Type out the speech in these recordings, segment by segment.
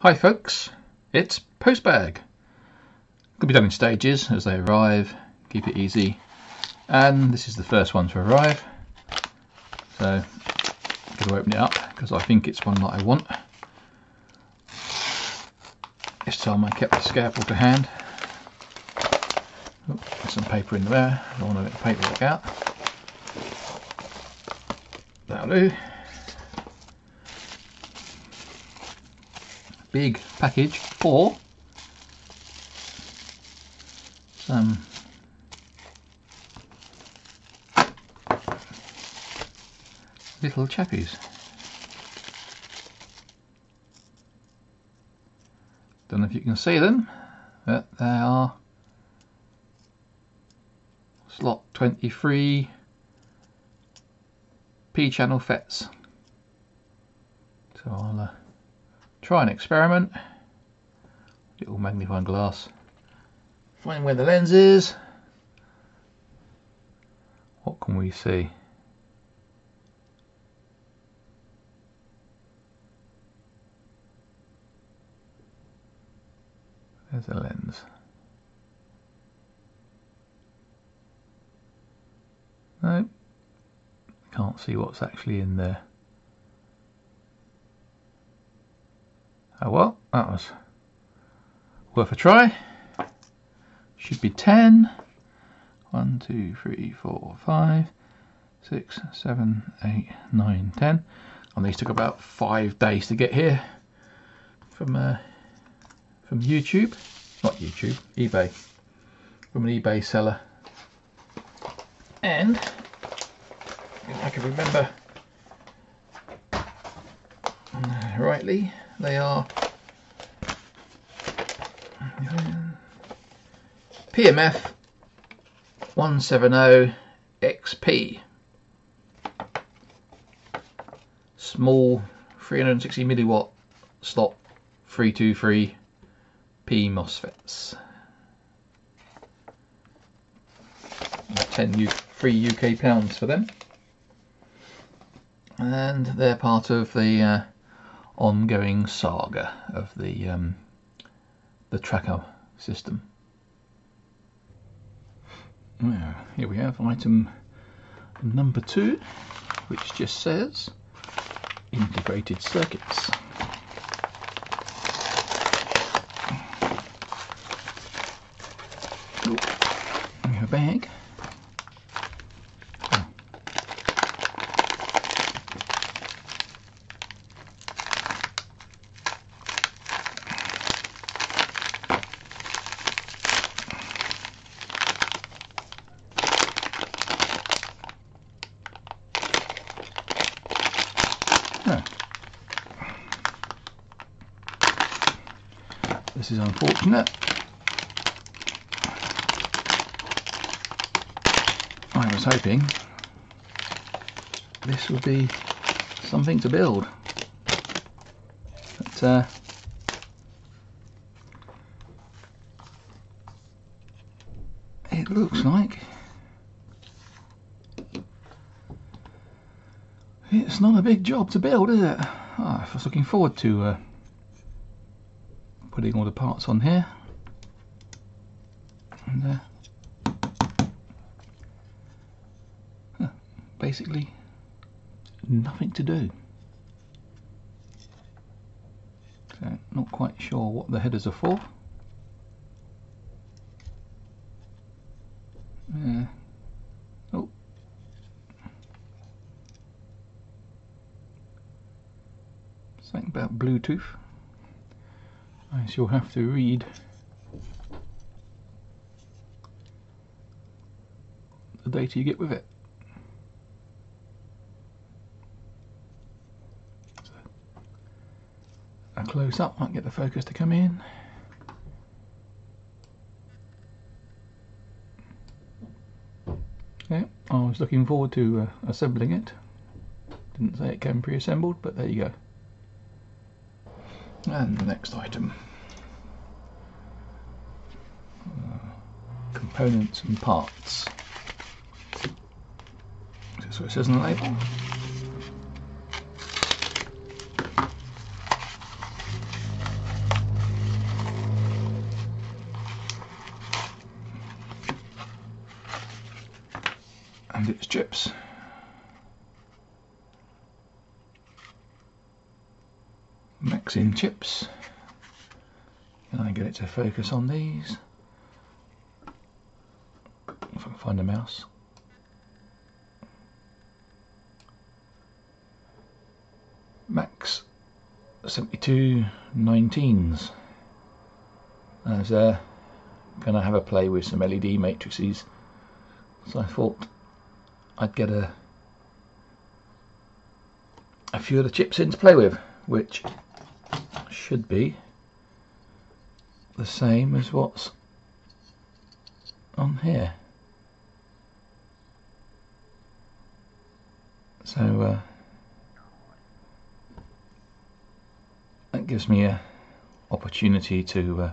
Hi folks, it's Postbag. Could be done in stages as they arrive, keep it easy. And this is the first one to arrive. So I'm going to open it up because I think it's one that I want. This time I kept the scalpel to hand. Oh, there's some paper in there, I don't want to let the paperwork out. That'll do. Big package for some little chappies. Don't know if you can see them, but they are slot 23 P channel FETs. So I'll try an experiment. Little magnifying glass. Find where the lens is. What can we see? There's a lens. No, can't see what's actually in there. Oh well, that was worth a try. Should be 10. 1, 2, 3, 4, 5, 6, 7, 8, 9, 10. And these took about 5 days to get here from YouTube, not YouTube, eBay, from an eBay seller. And if I can remember rightly, they are PMF 170 XP, small 360 milliwatt slot 323 P MOSFETs. 3 UK pounds for them, and they're part of the ongoing saga of the tracker system. Now, here we have item number 2, which just says integrated circuits. We have a bag. This is unfortunate. I was hoping this would be something to build, but it looks like it's not a big job to build, is it? Oh, I was looking forward to putting all the parts on here, and basically nothing to do. So not quite sure what the headers are for. Oh, something about Bluetooth. I guess you'll have to read the data you get with it. So, a close up might get the focus to come in. Yeah, I was looking forward to assembling it. Didn't say it came pre-assembled, but there you go. And the next item, components and parts. That's what it says on the label. and its chips. Mixing chips. Can I get it to focus on these? If I can find a mouse. MAX7219s. I was going to have a play with some LED matrices, so I thought I'd get a few of the chips in to play with, which should be the same as what's on here. So that gives me a opportunity to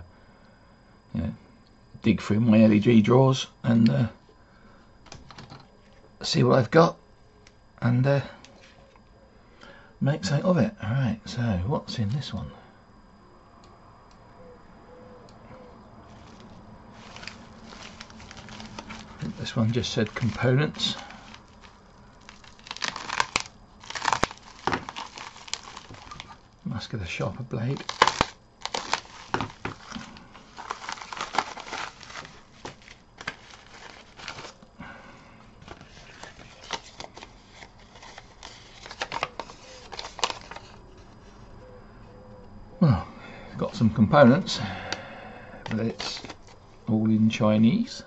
you know, dig through my LED drawers and see what I've got and make something of it. Alright, so what's in this one? I think this one just said components. Must get a sharper blade. Well, got some components, but it's all in Chinese.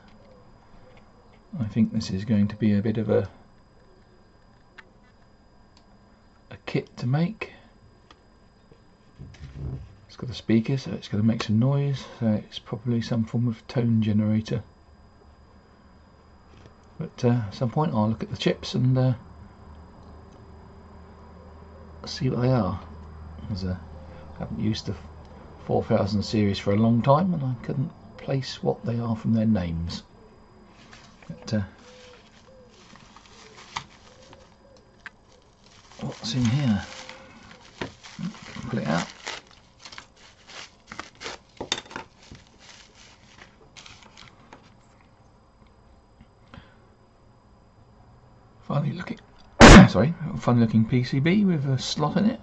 I think this is going to be a bit of a kit to make. It's got a speaker, so it's going to make some noise, so it's probably some form of tone generator. But at some point I'll look at the chips and see what they are. I haven't used the 4000 series for a long time and I couldn't place what they are from their names. But what's in here? Pull it out. Funny looking, sorry, funny looking PCB with a slot in it.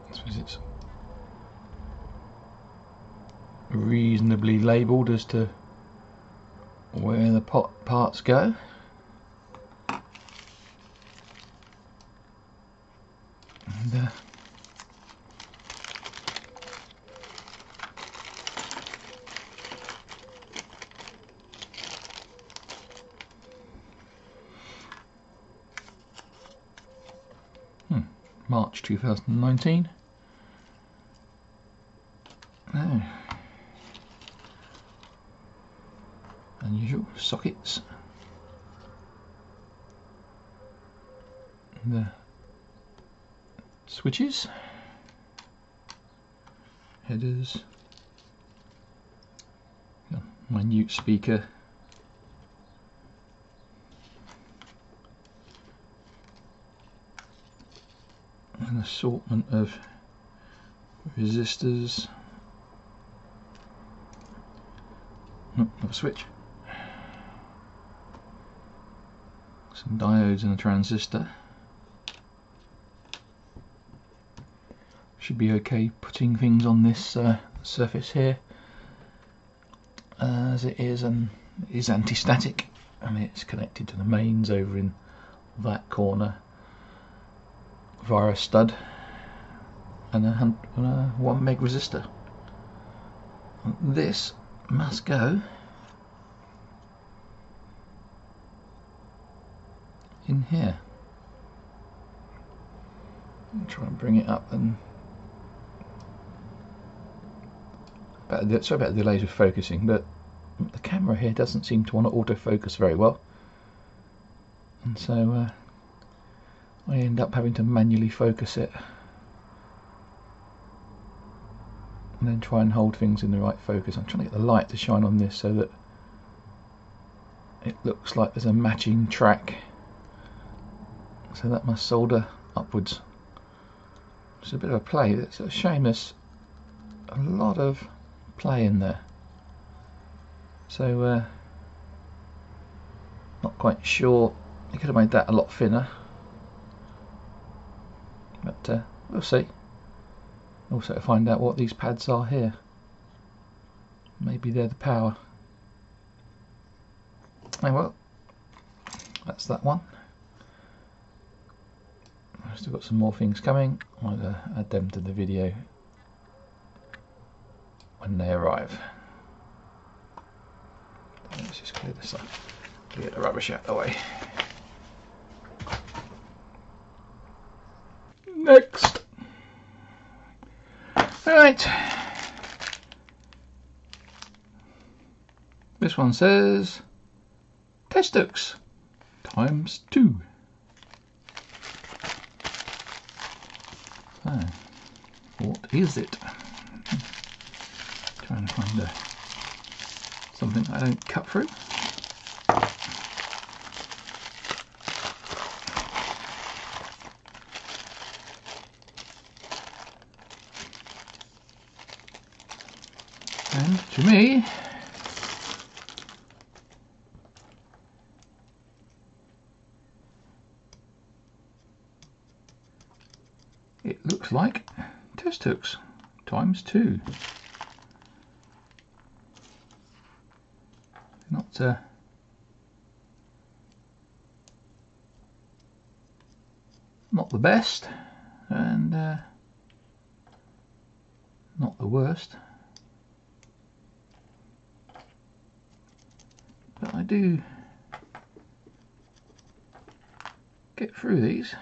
I suppose it's reasonably labelled as to where the parts go. And March 2019. Oh. Unusual sockets. And the switches, headers, minute speaker, an assortment of resistors, not a switch, some diodes and a transistor. Should be okay putting things on this surface here, as it is and is anti-static, and it's connected to the mains over in that corner via a stud and a 1 meg resistor. This must go in here. I'll try and bring it up and sorry about the delays with focusing, but the camera here doesn't seem to want to autofocus very well, and so I end up having to manually focus it and then try and hold things in the right focus. I'm trying to get the light to shine on this so that it looks like there's a matching track, so that must solder upwards. It's a bit of a play. It's a shame there's a lot of play in there. So not quite sure. You could have made that a lot thinner, but we'll see. Also to find out what these pads are here. Maybe they're the power. Oh well, that's that one. I've still got some more things coming. I'll add them to the video when they arrive. Let's just clear this up. Get the rubbish out of the way. Next. Alright. This one says test hooks ×2. So, what is it? Trying to find something I don't cut through. And to me, it looks like test hooks ×2. Not the best, and not the worst, but I do get through these.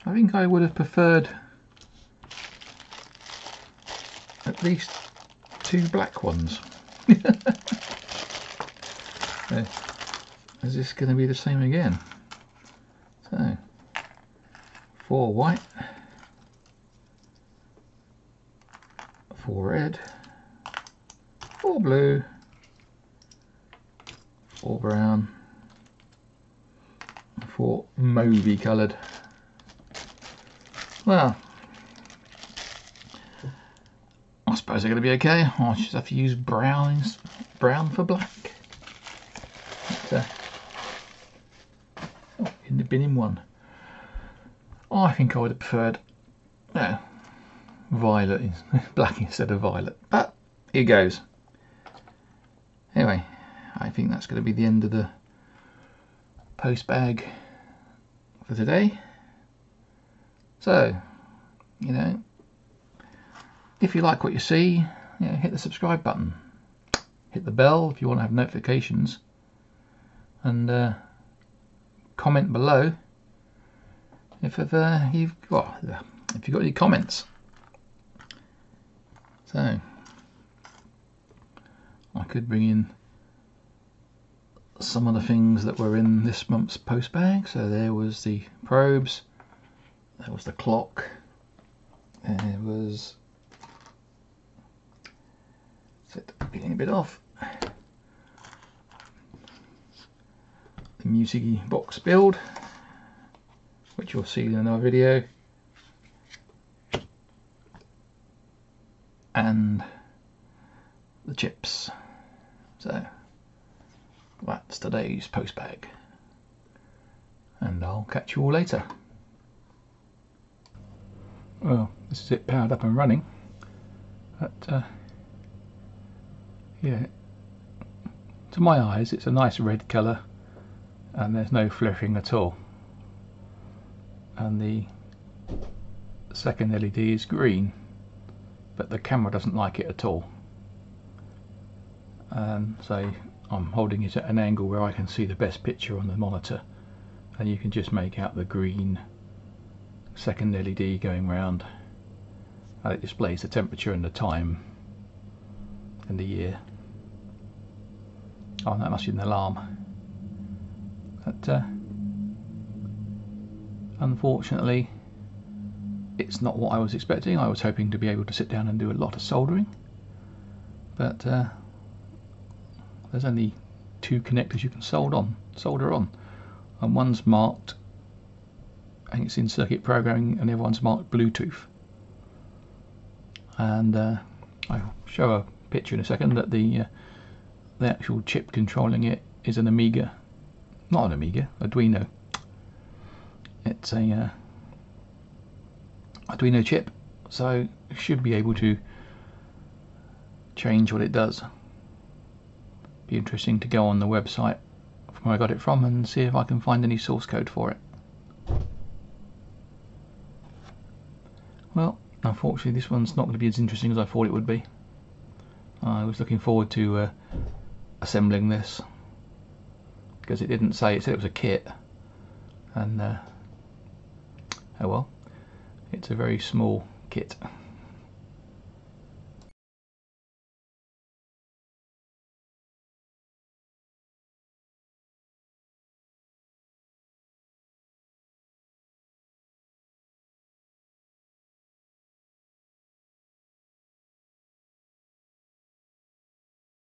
I think I would have preferred at least 2 black ones. So, is this going to be the same again? So 4 white, 4 red, 4 blue, 4 brown, 4 mauvey coloured. Well, I suppose they're going to be okay. I'll just have to use brown for black. But, in the bin in one. I think I would have preferred violet, black instead of violet. But here goes. Anyway, I think that's going to be the end of the post bag for today. So, you know, if you like what you see, hit the subscribe button, hit the bell if you want to have notifications, and comment below if you've got any comments. So I could bring in some of the things that were in this month's post bag. So there was the probes, there was the clock, there was getting a bit off, the music box build, which you'll see in another video, and the chips. So that's today's post bag, and I'll catch you all later. Well, this is it powered up and running, but yeah, to my eyes it's a nice red colour and there's no flickering at all, and the second LED is green, but the camera doesn't like it at all, and so I'm holding it at an angle where I can see the best picture on the monitor, and you can just make out the green second LED going round, and it displays the temperature and the time and the year. Oh, that must be an alarm. But unfortunately it's not what I was expecting. I was hoping to be able to sit down and do a lot of soldering, but there's only 2 connectors you can solder on, and one's marked and it's in circuit programming, and the other one's marked Bluetooth. And I'll show a picture in a second that the actual chip controlling it is an Amiga, not an Amiga, Arduino. It's a Arduino chip, so it should be able to change what it does. Be interesting to go on the website from where I got it from and see if I can find any source code for it. Well, unfortunately this one's not going to be as interesting as I thought it would be. I was looking forward to assembling this, because it didn't say, it said it was a kit, and oh well, it's a very small kit.